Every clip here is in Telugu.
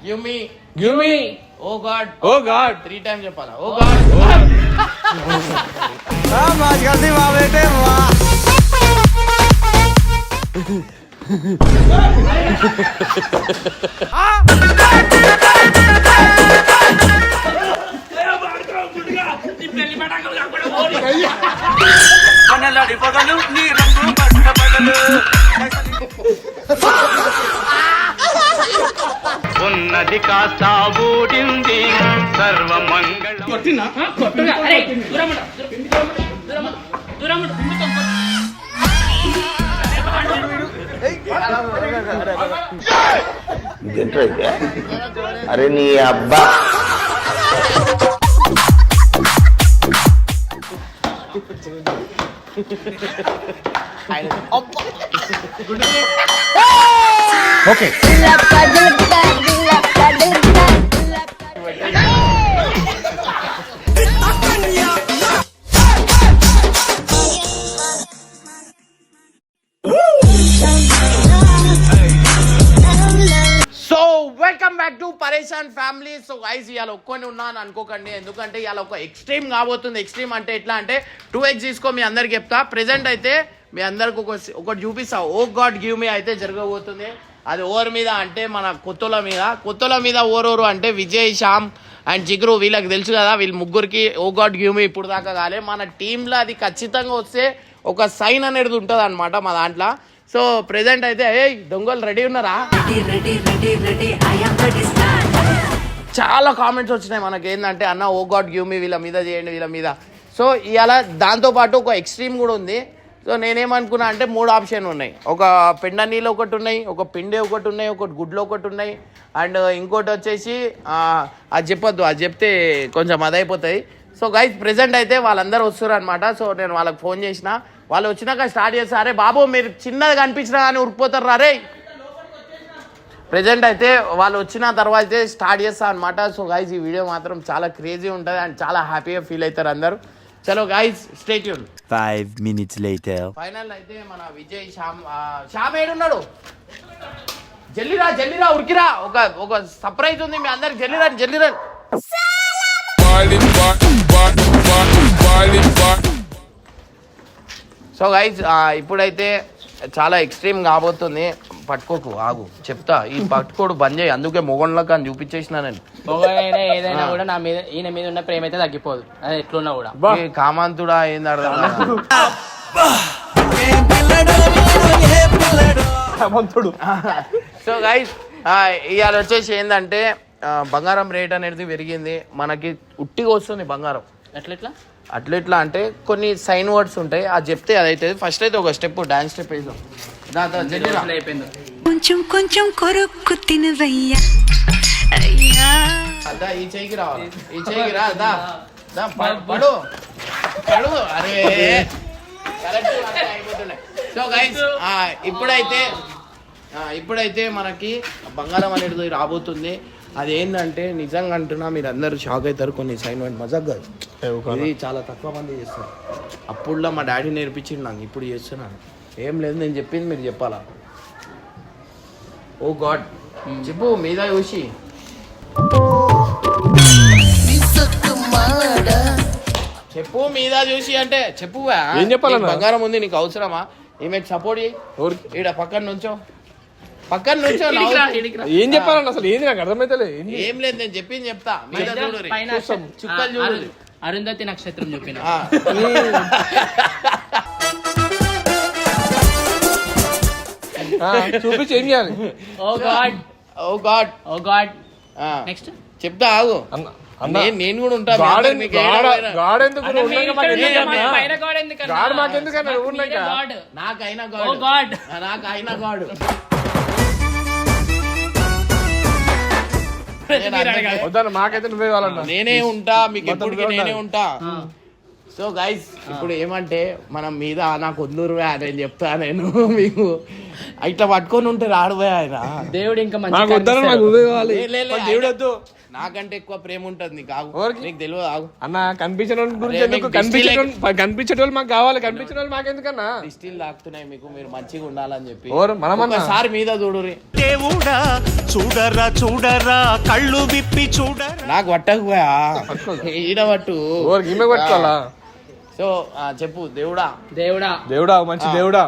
Give me oh God 3 times చెప్పాలా ఓ గాడ్ మాస్ గల్తీ మా బేటే వాహ్ మనలాడి పగలు నీ రంగు పట్ట పగలు ఉన్నది కాస్త ఊడింది సర్వమంగళం కొట్టినా కొట్టుగా అరే దూరం అరే నీ అబ్బా okay so welcome back to పరేషాన్ ఫ్యామిలీ. సో గైస్ ఇవాళ ఒక్కొని ఉన్నాను అనుకోకండి, ఎందుకంటే ఇవాళ ఒక ఎక్స్ట్రీమ్ కాబోతుంది. ఎక్స్ట్రీమ్ అంటే ఎట్లా అంటే 2x తీసుకో మీ అందరికి చెప్తా. ప్రెసెంట్ అయితే మీ అందరికి ఒకటి చూపిస్తా. ఓ గాడ్ గివ్ మీ అయితే జరగబోతుంది. అది ఓవర్ మీద అంటే మన కొత్తల మీద ఓరోరు అంటే విజయ్, శ్యామ్ అండ్ జిగ్రు. వీళ్ళకి తెలుసు కదా, వీళ్ళు ముగ్గురికి ఓ గాడ్ గివ్ మీ ఇప్పుడు దాకా కాలే. మన టీంలో అది ఖచ్చితంగా వస్తే ఒక సైన్ అనేది ఉంటుంది అనమాట మా దాంట్లో. సో ప్రెసెంట్ అయితే దొంగలు రెడీ ఉన్నారా? చాలా కామెంట్స్ వచ్చినాయి మనకి ఏంటంటే అన్న ఓ గాడ్ గివ్ మీ వీళ్ళ మీద చేయండి వీళ్ళ మీద. సో ఇవాళ దాంతోపాటు ఒక ఎక్స్ట్రీమ్ కూడా ఉంది. సో నేనేమనుకున్నా అంటే 3 ఆప్షన్ ఉన్నాయి. ఒక పెండ నీళ్ళు ఒకటి ఉన్నాయి, ఒక పిండి ఒకటి ఉన్నాయి, ఒకటి గుడ్లు ఒకటి ఉన్నాయి, అండ్ ఇంకోటి వచ్చేసి అది చెప్పొద్దు, అది చెప్తే కొంచెం అదైపోతుంది. సో గైస్ ప్రెసెంట్ అయితే వాళ్ళందరూ వస్తారు అనమాట. సో నేను వాళ్ళకి ఫోన్ చేసిన, వాళ్ళు వచ్చినాక స్టార్ట్ చేస్తారు. అరే బాబు మీరు చిన్నది కనిపించినా కానీ ఉరికిపోతారు రే. ప్రెసెంట్ అయితే వాళ్ళు వచ్చిన తర్వాత అయితే స్టార్ట్ చేస్తా అనమాట. సో గైస్ ఈ వీడియో మాత్రం చాలా క్రేజీ ఉంటుంది అండ్ చాలా హ్యాపీగా ఫీల్ అవుతారు అందరూ. చలో guys stay tune. 5 minutes later. Final అయితే మన విజయ్, శ్యామ్ ఏడున్నాడు? జల్లిరా ఉరికిరా. ఒక సర్ప్రైజ్ ఉంది మీ అందరికి. జల్లిరా సో గైస్ ఇప్పుడైతే చాలా ఎక్స్ట్రీమ్ కాబోతుంది. పట్టుకోకు, ఆగు చెప్తా. ఈ పట్టుకోడు బంద్ చేయి, అందుకే మొగన్లకు అని చూపించేసిన నేను. మొగైనా ఏదైనా కూడా నా మీద ఈయన మీద ఉన్న ప్రేమ అయితే తగ్గిపోదు, అది ఎట్లున్నా కూడా. కామాంతుడా ఏంది అర్థం సో గైస్ ఇవాళ వచ్చేసి ఏంటంటే బంగారం రేట్ అనేది పెరిగింది. మనకి ఉట్టిగా వస్తుంది బంగారం. అట్లా అంటే కొన్ని సైన్ వర్డ్స్ ఉంటాయి, అది చెప్తే అదైతే. ఫస్ట్ అయితే ఒక స్టెప్ డాన్స్ స్టెప్ వేద్దాం. కొంచెం కొంచెం కొరుక్కు తినవయ్యా. ఈ చెయ్యికి రావాలి, ఈ చెయ్యికి రా. పడు అరే అయిపోతున్నాయి. సో గైస్ ఇప్పుడైతే మనకి బంగారం అనేది రాబోతుంది. అదేంటంటే నిజంగా అంటున్నా, మీరు అందరూ షాక్ అవుతారు. కొన్ని సైన్ వర్డ్ మజాక్ కాదు, ఇది చాలా తక్కువ మంది చేస్తారు. అప్పుడులో మా డాడీ నేర్పించిండు నాకు, ఇప్పుడు చేస్తున్నాను. ఏం లేదు, నేను చెప్పింది మీరు చెప్పాలా. ఓ గాడ్ చెప్పు మీద చూసి. చెప్పు మీద చూసి అంటే చెప్పు. బంగారం ఉంది నీకు అవసరమా? ఈమె సపోర్ట్ చేయి. ఈడ పక్కన నుంచో ఏం చెప్పాలండి అసలు? ఏంది నాకు అర్థమైతే. ఏం లేదు, నేను చెప్పింది చెప్తా. మీద చూడు, చుక్కలు చూడు. అరుంధతి నక్షత్రం చెప్పిన చూపించి ఏం చేయాలి? ఓ గాడ్ నెక్స్ట్ చెప్తా, ఆగు. నేను కూడా ఉంటా. నాకైనా గాడ్ మాకైతే నువ్వే వాళ్ళన్నా. నేనే ఉంటా మీకు ఎప్పటికీ, నేనే ఉంటా. సో గైస్ ఇప్పుడు ఏమంటే మనం మీద నాకు వద్దురు నేను చెప్తా. నేను మీకు ఇట్లా పట్టుకొని ఉంటే రాడిపోయా ఆయన. దేవుడు ఇంకా దేవుడు వద్దు. నాకంటే ఎక్కువ ప్రేమ ఉంటుంది నీకు. ఆగు, ఎవరికి? నీకు తెలియదు. ఆగు, అన్న కనిపించిన వాళ్ళ గురించి అరే, ఎందుకు? మీకు దిష్టి కనిపించే వాళ్ళు మాకు కావాలి, కనిపించిన వాళ్ళు మాకెందుకన్నా? దిష్టిలు తాకుతున్నాయి మీకు, మీరు మంచిగా ఉండాలని చెప్పి. మనమన్నా ఒకసారి మీద చూడురి. దేవుడా చూడరా చూడరా కళ్ళు విప్పి చూడరా. నాకు పట్టకపోయా ఈడ పట్టు. ఈమె పట్టుకోవాలా? సో చెప్పు దేవుడా. దేవుడా దేవుడా మంచి దేవుడా.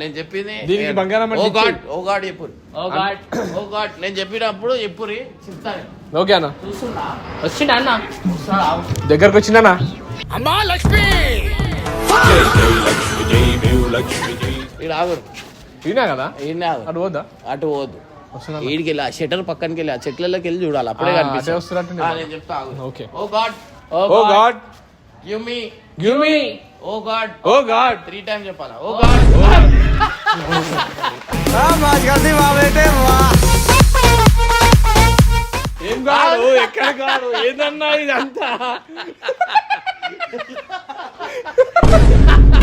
నేను చెప్పింది దీనికి బంగారం అంటే ఓ గాడ్, ఓ గాడ్ చెప్పు. ఓ గాడ్, ఓ గాడ్ నేను చెప్పినప్పుడు చెప్పురి, చెప్తాను. ఓకే అన్న. చూస్తున్నా వచ్చిండా అన్న? దగ్గరకు వచ్చిందన్నా. ఈడ ఆగురు, ఈయనా కదా? ఈయన ఆగురు. అటు పోద్దా? అటు పోవద్దు, వస్తున్నా. ఈడికి వెళ్ళి ఆ షటర్ పక్కనకి వెళ్ళి ఆ చెట్లలోకి వెళ్ళి చూడాలి, అప్పుడే అదే కనిపిస్తుంది. వస్తున్నట్టు నేను చెప్తా ఆగు. Okay. Oh God, oh God give me, give me, oh God, oh God 3 times చెప్పాలా. ఓ గాడ్, ఏం గాడు, ఎక్కడ గాడు, ఏదన్నా ఇదంతా?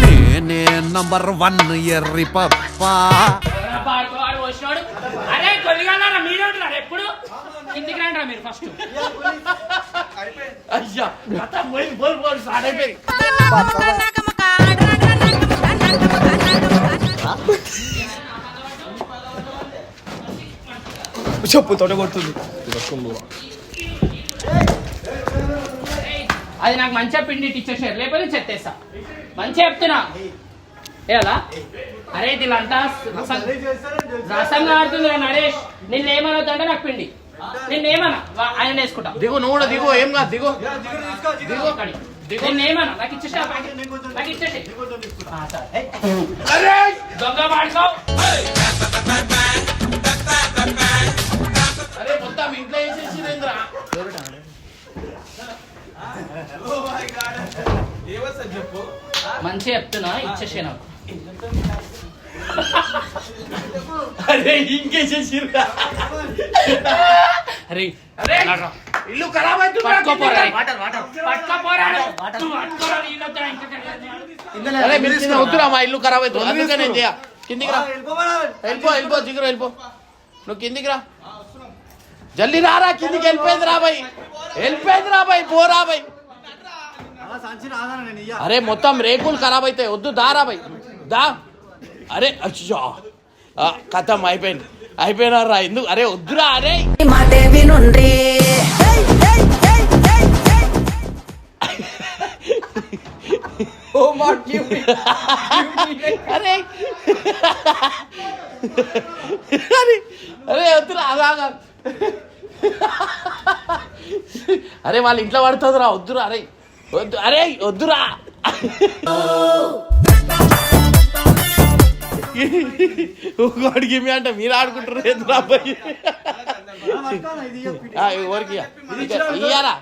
నేనే నంబర్ 1 ఎర్రి పప్పా. అరే కొద్దిగా మీరే ఉంటున్నారు ఎప్పుడు కిందికి రండి మీరు ఫస్ట్. అయ్యా కథ పోయి బోల్ బోల్ స్టార్ట్ అయిపోయింది. చెప్పు తోట కొడుతుంది. అది నాకు మంచిగా పిండి టీచర్ షేర్ లేకపోతే చెత్తేస్తా. మంచిగా చెప్తున్నా ఏలా. అరే దీనింతా రసం ఆడుతుంది నరేష్. నిన్ను ఏమనొద్దు అంటే నాకు పిండి, నిన్నేమన్నా ఆయన వేసుకుంటా. దిగు, నువ్వు కూడా దిగు, ఏం కాదు దిగు. నిన్నేమన్నా నాకు ఇచ్చేసా, నాకు ఇచ్చేసి దొంగ వాడుకో. అరే మొత్తం ఇంట్లో వేసేసిరేంద్రా. మంచిగా చెప్తున్నా ఇచ్చేసే నాకు. అరే ఇంకేసేసిరా. అరే అరే ఇల్లు ఖరాబ్ అవుతుంది. పట్టుకోపోరా. అరే మీరు వద్దురా, మా ఇల్లు ఖరాబ్ అవుతుంది, అందుకే నేను చేయ. కిందికి రా, వెళ్ళిపో వెళ్ళిపో జిగురు వెళ్ళిపో. నువ్వు కిందికి రా, జల్దీ రారా. కిందికి వెళ్ళిపోయింది రా బాయ్, వెళ్ళిపోయింది రా బాయ్, పోరా బాయ్. అరే మొత్తం రేకులు ఖరాబ్ అవుతాయి, వద్దు దారా బాయ్ దా. అరే అచ్చా కథం అయిపోయింది, అయిపోయినారా. ఎందుకు అరే వద్దురా. అరే మాటే వినుండ్రి అరే అరే అరే వద్దురా అలాగా. అరే వాళ్ళ ఇంట్లో పడుతుందిరా, వద్దురా. అరే వద్దు, అరే వద్దురా. అడిగి అంటే మీరు ఆడుకుంటారు ఎందుకు అబ్బాయి? ఎవరికి ఇయ్యారా?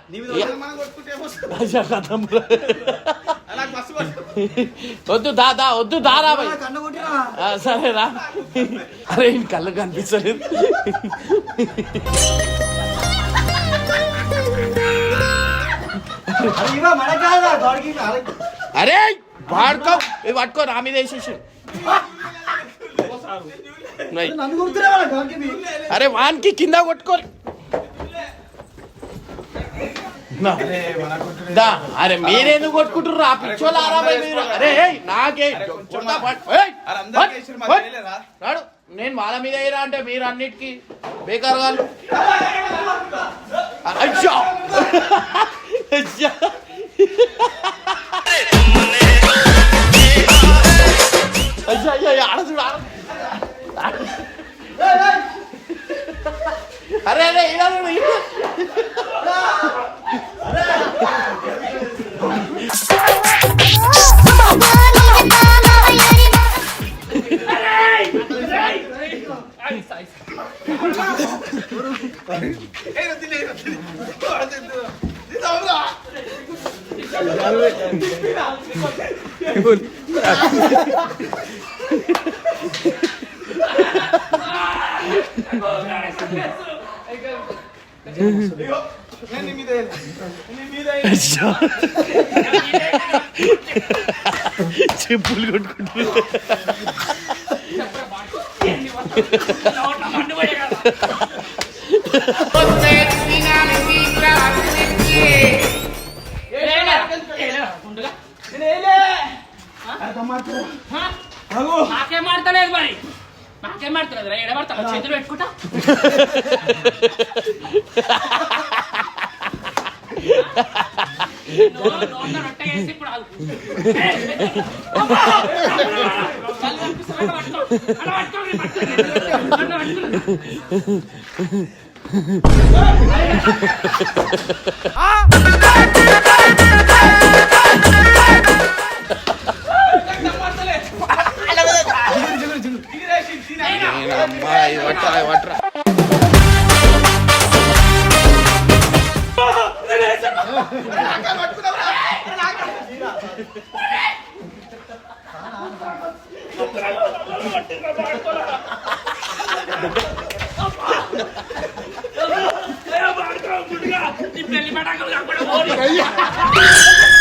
వద్దు దాదా, వద్దు దారా బాయ్. సరేరా. అరే ఈయన కళ్ళు కనిపించలేదు. అరే వాడుకో, పట్టుకో, నా మీద వేసేసి. అరే వానికి కింద కొట్టుకో. అరే మీరెందుకు కొట్టుకుంటారు? ఆ పిచ్చోళ్ళు ఆరాబాయ్ మీరు. అరే నాకే నాడు నేను వాళ్ళ మీద వేయరా అంటే మీరు అన్నిటికీ బేకార్ కాదు. అయ్యా అయ్యా అయ్యా అయ్యా ఆడ చూడు. అరే అరే ఇలా చెప్పులు కొట్టుకుంటు నాకేం మాడతలేదు మరి నాకేం మాడతలేదు రా ఎడబడతా చేతులు పెట్టుకుంటా రొట్టె వేసి ఇప్పుడు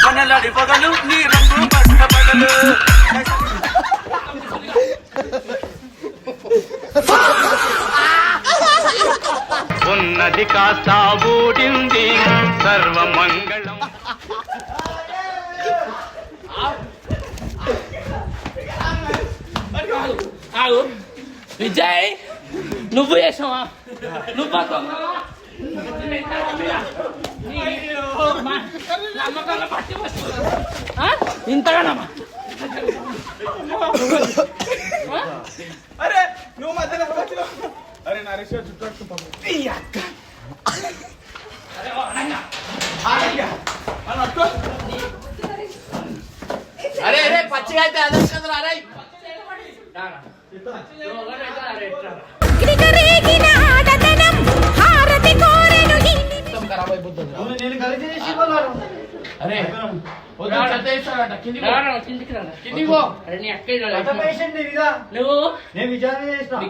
కనలాడి పొగలు నీ రంగు పట్టబడలు ఉన్నది కాస్త ఊడింది సర్వమంగళం. ఆగు విజయ్ నువ్వు చేసావా నువ్వు ఇంతగానమ్మా అరే నువ్వు మధ్యలో అరే నరేష్ చుట్టూ అరే అరే పచ్చిగా అయితే అదే అరే అరే కిందికి పో నీ అక్క నువ్వు నేను విచారణ చేసిన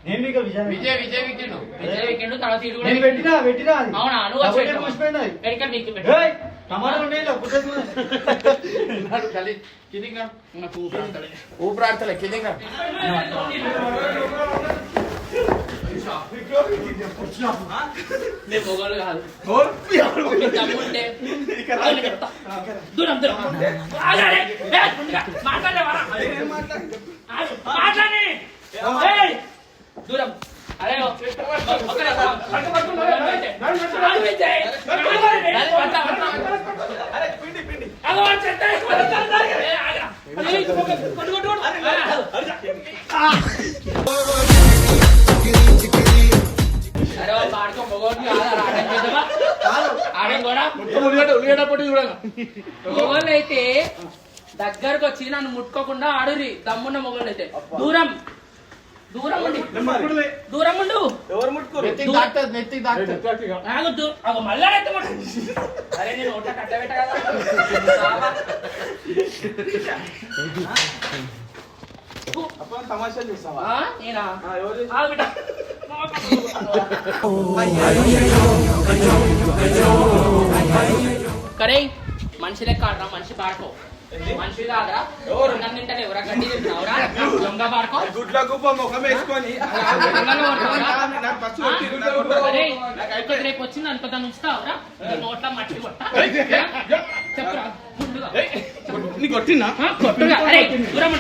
నేను మీకు విజయ్ విజయ్ విజయ్ విజయ్ వీకెండ్ తర్వాత ఇది నేను పెట్టినా అది. అవునా నువ్వు వచ్చి డబ్బులు మూసిపోయినాయి. ఎక్కడ నీకు పెట్టు ఏయ్, టమాటాలు ఉన్నాయి ఇలా, గుడ్డలు ఉన్నాయి. కిందికి ఊపిరాడతలే కిందికి నేను మొగోళ్ళు కాదు తమ్ముంటే చెప్తా దూరం దూరం మాట్లాడి దూరం అరే మొగోళ్ళు అయితే దగ్గరకు వచ్చి నన్ను ముట్టుకోకుండా ఆడురి దమ్మున్న మొగోళ్ళు అయితే దూరం దూరం ఉండి దూరం ఉండు ఎవరు ముట్టుకోరు నెత్తికి తాకుతుంది మళ్ళా అరే నేను ఒకట కట్టబెట్ట కదా తమాషాలు చేస్తావా నేనా ఎవరు బిడ్డ కరే మనిషి లెక్క ఆడరా మనిషి పాడుకో మనిషి కాదురా నన్ను తింటారు ఎవరా గడ్డి తింటున్నావురా దొంగ పాడుకో గుడ్ల గుప్ప ముఖం వేసుకొని రేపు వచ్చింది అనుకో దాన్ని ఉంచుతావురా నోట్ల మట్టి కొట్ట చెప్పురా ముందుగా నీ కొట్టినా కొట్టుగా అరే దూరం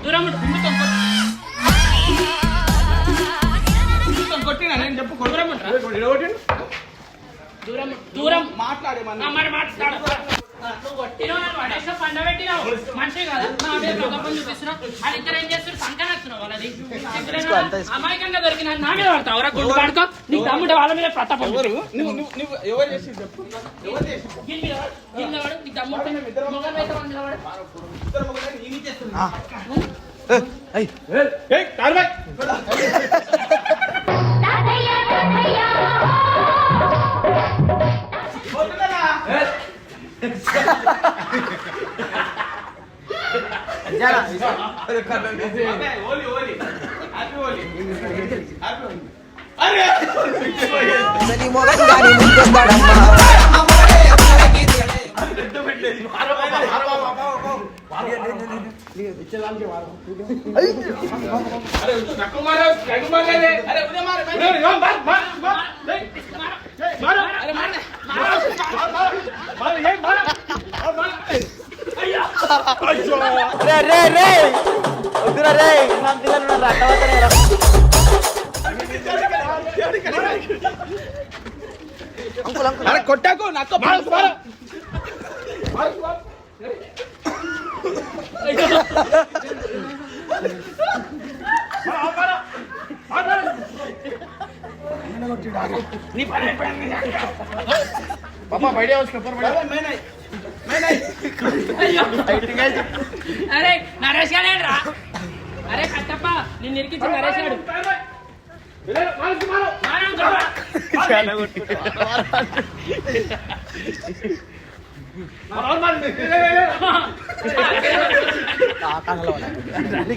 దూరం కొట్టినా నేను చెప్పు దూరం దూరం మాట్లాడే మరి మాట్లాడు నువ్వు కొట్టినావు నన్ను పడేసిన పండ పెట్టినావు మనిషి కదా నా మీద ప్రతాపం చూపిస్తున్నావు అది ఇద్దరు ఏం చేస్తారు సంకనేస్తున్నావు వాళ్ళది అమాయకంగా దొరికిన నా మీద పడతావు ఎవరా గుండు పడుకో నీకు తమ్ముడు వాళ్ళ మీద ప్రతాపం నువ్వు ఎవరు చేసి చెప్పు ఎవరు చేసి గిన్నెవాడు నీకు తమ్ముడు మొగలు అయితే నిలబడు కొట్టాకు నాకు పాపా బయట అరే నరేష్ గారే రా. అరే కట్టప్ప నిన్ను ఇరికించి నరేష్ గారు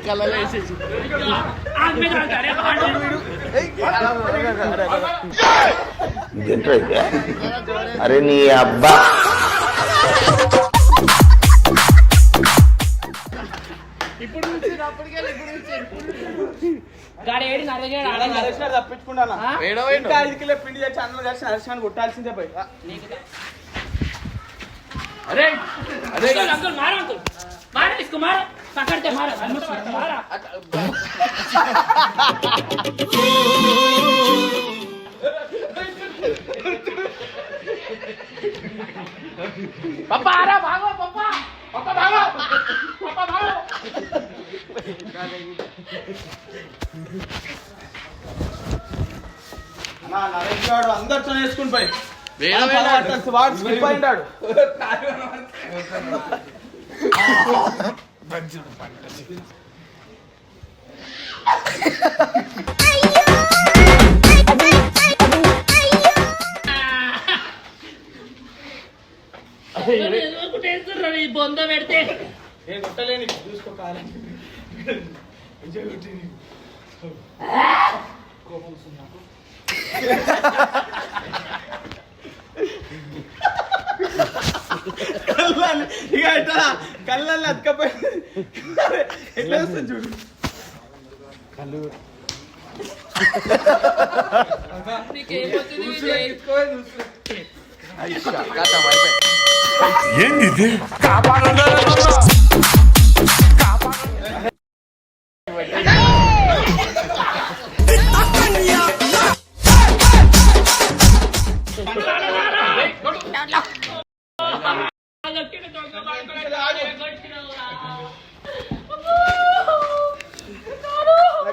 కళ్ళలో వేసేసి అరే నీ అబ్బా గాడి ఏడి నరేష్ గారు ఆడ నరేష్ గారు తప్పించుకున్నాను వేడో ఇంకా 5 కిలో పిండి తెచ్చి అన్నం కలిసి నరేష్ గారిని కొట్టాల్సిందే పోయి అరే అరే అంకుల్ మారు అంకుల్ మారు इसको मारो पकड़ते मारो मारो पापा आ रहा भागो पापा पापा भागो पापा भागो నరేష్ గారు అందరితో వేసుకుని పోయి వేడ వాడు స్కిప్ అయింటాడు బొంద పెడితే నేను కొట్టలేని చూసుకో కాలం ఇక ఎట్లా కళ్ళల్లో అతకపోయి ఎట్లా వస్తుంది చూడు ఏంది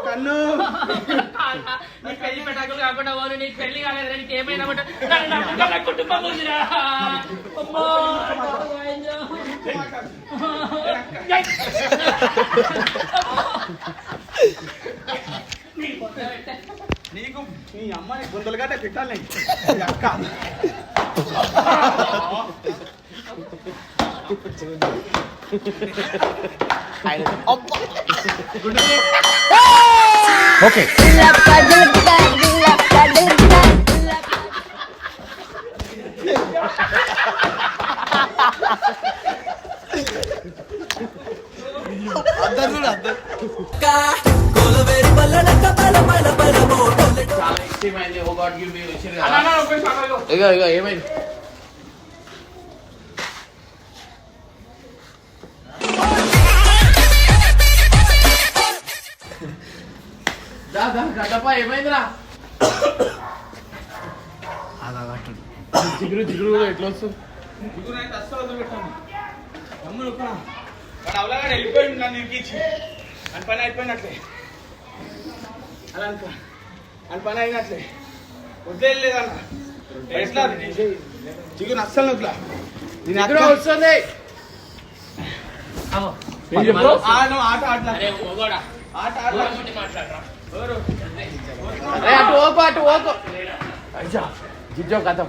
కన్ను నీ పెళ్లి పెట్టాకులు కాకుండా వాళ్ళు నీకు పెళ్లి కాలేదు నీకు ఏమైనా నా కుటుంబం ఉందిరా అమ్మా నీకు నీ అమ్మని గుంతలు గట్ట పెట్టాలి అక్క ఓకే చాలా ఇష్టమైంది ఓ గాడ్ గివ్ మీ ఇగో ఇగో ఏమైంది గడ్డప్ప ఏమైందిరా జిగురు జిగురు ఎట్లా వస్తుంది దిగునైతే అస్సలు వదిలిపెట్టాను అమ్మ నొక్కునా వాడు అవలాగాడు వెళ్ళిపోయింది నన్ను ఇరికించి అని పని అయిపోయినట్లే అలా అనుకో అని పని అయినట్లే వదిలేదన్న ఎట్లా జిగురు అస్సలు వదిలా జిగురు వస్తుంది ఆట ఆటలా అరే మొగోడా ఆట ఆటలా మాట్లాడరా అరే అటు ఓకు అటు ఓకు అయ్యా జిజ్జో కథం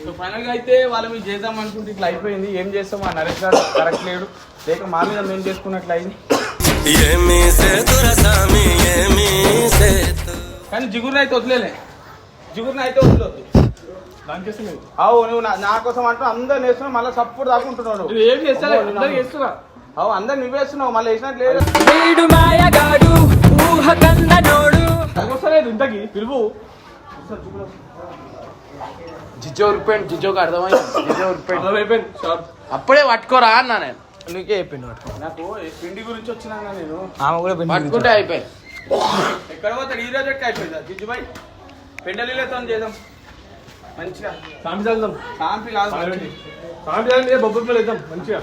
సో ఫైనల్గా అయితే వాళ్ళ మీద చేద్దాం అనుకుంటే ఇట్లా అయిపోయింది ఏం చేస్తాం ఆ నరేష్ గారు కరెక్ట్ లేడు లేక మా మీద మేము చేసుకున్నట్లు అయింది కానీ జిగురుని అయితే వదిలేలే జిగురుని అయితే వదిలేదు అవు నువ్వు నా కోసం అంటూ అందరు వేస్తున్నావు మళ్ళీ సప్పుడు దాకుంటున్నావు ఏం చేస్తా అందరు చేస్తున్నా అవు అందరు నువ్వే వేస్తున్నావు మళ్ళీ వేసినట్టు లేదు వస్తలేదు ఇంతకి పిలుపు జిజో ఉరిపోయింది జిజోకి అర్థమైంది జిజో ఉరిపోయింది అయిపోయింది షాప్ అప్పుడే పట్టుకోరా అన్నా నేను నీకే చెప్పిండు నాకు పిండి గురించి వచ్చినా నేను ఆమె కూడా పట్టుకుంటే అయిపోయింది ఎక్కడ పోతాడు ఈ రోజు అయిపోయిందా జిజ్జుబాయ్ పెండలీలతో చేద్దాం మంచిగా సాంపి చల్లుదాం సాంపి కాదు సాంపి చల్లి బొబ్బరి పిల్లలు వేద్దాం మంచిగా